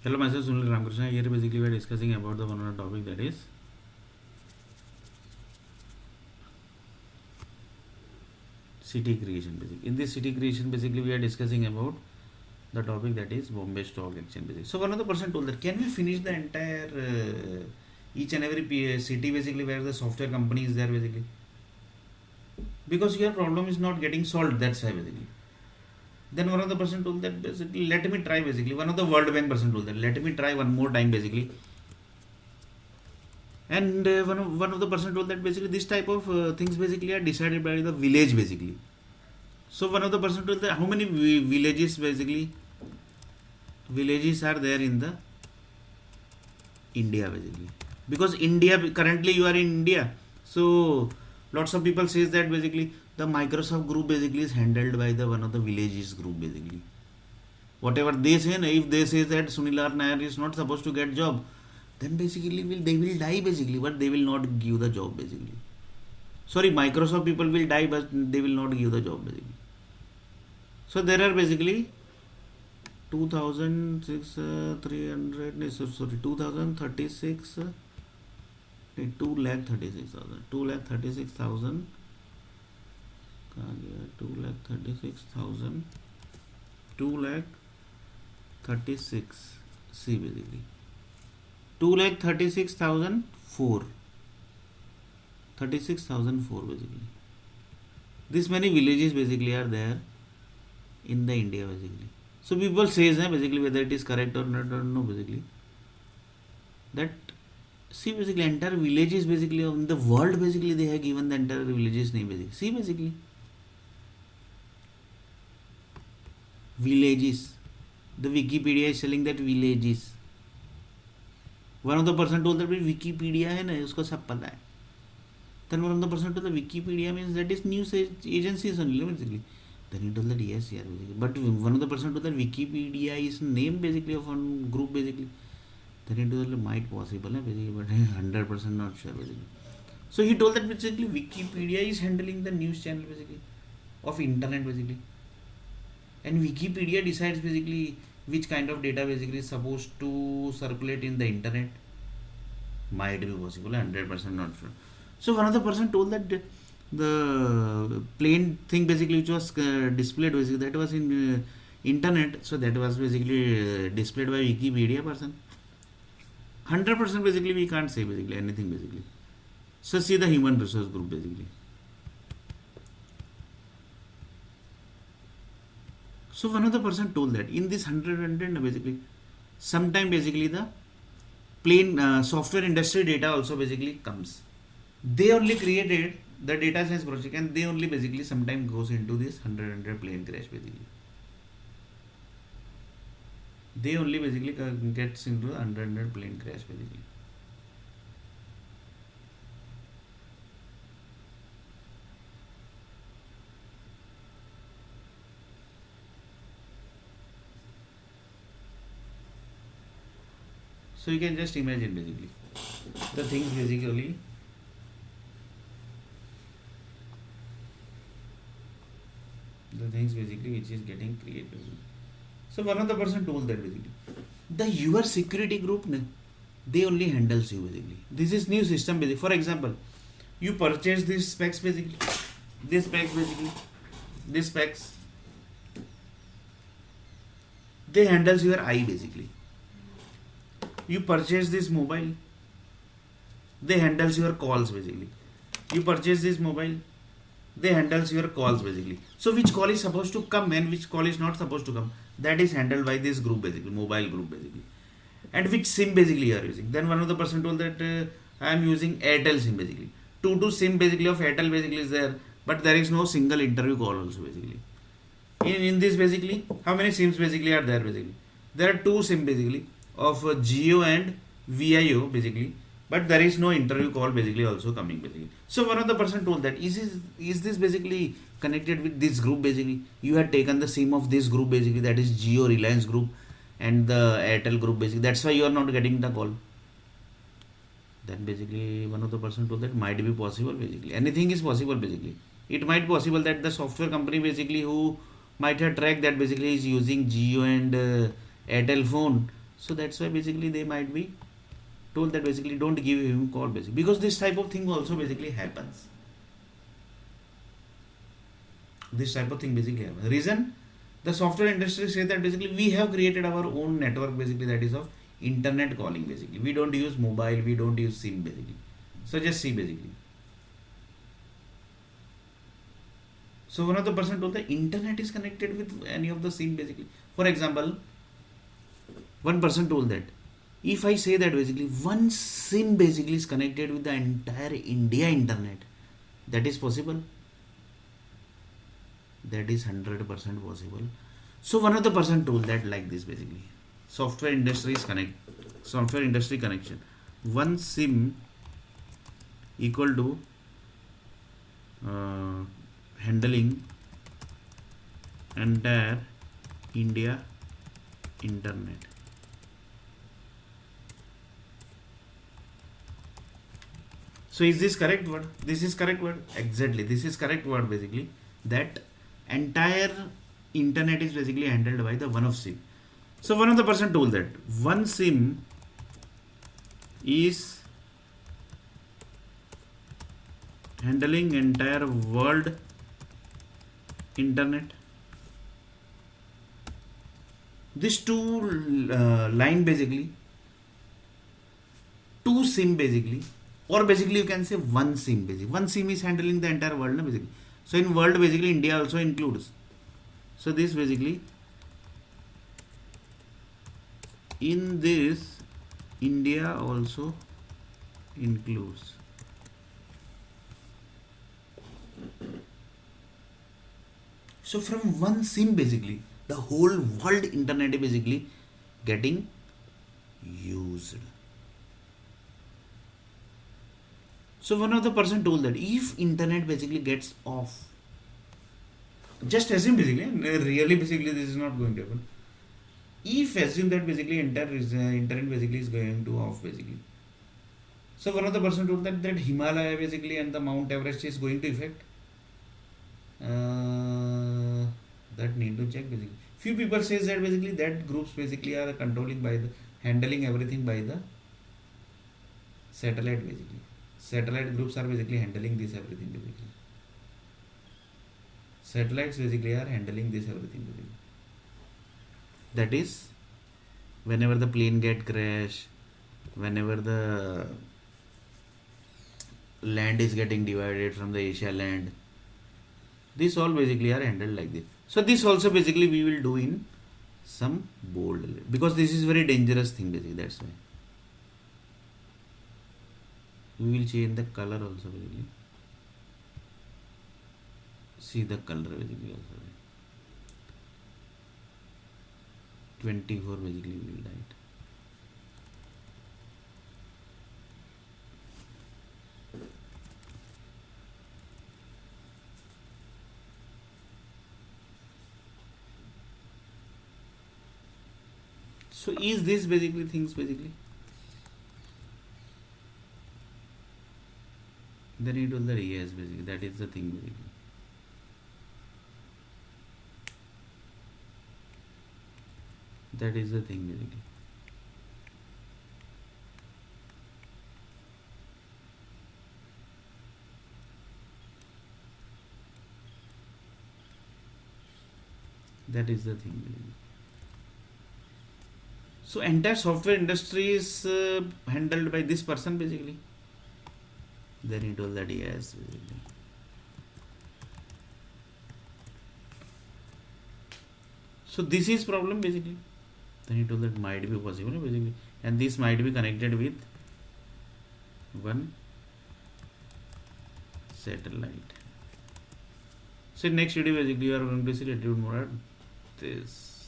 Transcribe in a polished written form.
Hello, myself Sunil Ramakrishna. Here basically we are discussing about the one of the topic, that is city creation. Basically, in this city creation, basically we are discussing about the topic, that is Bombay Stock Exchange. Basically, so one of the person told that can we finish the entire each and every city basically where the software company is there basically, because your problem is not getting solved. That's why basically. Then one of the person told that basically let me try basically. One of the World Bank person told that let me try one more time basically. And one of the person told that basically this type of things basically are decided by the village basically. So one of the person told that how many villages basically are there in the India basically, because India currently you are in India, so lots of people says that basically the Microsoft group basically is handled by the one of the villages group basically. Whatever they say, if they say that Sunil R. Nair is not supposed to get job, then basically they will die basically, but they will not give the job basically. Sorry, Microsoft people will die, but they will not give the job basically. So there are basically 2,300, sorry, 2,036, 2,36,000, 2,36,000, 2,36,000, 2,36, see basically 2,36,004, 36,004 basically. This many villages basically are there in the India basically. So people says basically whether it is correct or not, or no basically, that see basically entire villages basically in the world basically they have given the entire villages name basically. See basically villages, the Wikipedia is telling that villages. One of the person told that Wikipedia है ना उसको सब पता है. Then one of the person told that Wikipedia means that is news agencies only basically. Then he told that yes, yeah, basically. But one of the person told that Wikipedia is name basically of one group basically. Then he told that might possible basically, but 100% not sure basically. So he told that basically Wikipedia is handling the news channel basically of internet basically, and Wikipedia decides basically which kind of data basically is supposed to circulate in the internet. Might be possible, 100% not sure. So one of the person told that the plain thing basically which was displayed basically, that was in internet, so that was basically displayed by Wikipedia person. 100% basically we can't say basically anything basically. So see the human resource group basically. So one of the person told that in this 100 basically, sometime basically the plain software industry data also basically comes. They only created the data science project, and they only basically sometime goes into this 100 plane crash basically. They only basically gets into the 100 plane crash basically. So you can just imagine basically the things basically. The things basically which is getting created. So one of the person told that basically the your security group they only handles you basically. This is new system basically. For example, you purchase this specs basically, this specs basically, this specs, they handles your eye basically. You purchase this mobile, they handles your calls basically. You purchase this mobile, they handles your calls basically. So which call is supposed to come and which call is not supposed to come, that is handled by this group basically, mobile group basically. And which SIM basically you are using. Then one of the person told that I am using Airtel SIM basically. Two SIM basically of Airtel basically is there, but there is no single interview call also basically. In this basically, how many SIMs basically are there basically? There are two SIM basically of Geo and VIO basically, but there is no interview call basically also coming basically. So one of the person told that is this basically connected with this group basically. You had taken the SIM of this group basically, that is Geo Reliance group and the Airtel group basically, that's why you are not getting the call. Then basically one of the person told that might be possible basically, anything is possible basically. It might be possible that the software company basically who might have tracked that basically is using Geo and Airtel phone, So that's why basically they might be told that basically don't give him call basically, because this type of thing also basically happens. This type of thing basically happens. Reason, the software industry say that basically we have created our own network basically, that is of internet calling basically. We don't use mobile, we don't use SIM basically. So just see basically. So one of the person told the internet is connected with any of the SIM basically. For example, one person told that if I say that basically one SIM basically is connected with the entire India internet, that is possible. That is 100% possible. So one of the person told that like this basically. Software industry connection. One SIM equal to handling entire India internet. So is this correct word? This is correct word. Exactly. This is correct word basically. That entire internet is basically handled by the one of SIM. So one of the person told that one SIM is handling entire world internet. This two line basically, two SIM basically, or basically you can say one SIM basically. One SIM is handling the entire world basically. So in world basically India also includes. So this basically, in this India also includes. So from one SIM basically the whole world internet is basically getting used. So one of the person told that if internet basically gets off, just assume basically, really basically this is not going to happen. If assume that basically entire internet basically is going to off basically. So one of the person told that Himalaya basically and the Mount Everest is going to affect. That need to check basically. Few people says that basically that groups basically are controlling by the handling everything by the satellite basically. Satellite groups are basically handling this everything basically. Satellites basically are handling this everything basically. That is, whenever the plane get crash, whenever the land is getting divided from the Asia land, this all basically are handled like this. So this also basically we will do in some bold, because this is very dangerous thing basically, that's why. We will change the color also basically. See the color basically also. 24 basically we will write. So is this basically things basically? Then it will the yes basically, that is the thing basically. That is the thing basically. That is the thing basically. So entire software industry is handled by this person basically. Then he told that yes basically. So this is problem basically. Then he told that might be possible basically, and this might be connected with one satellite. So next video basically you are going to see a little more at this.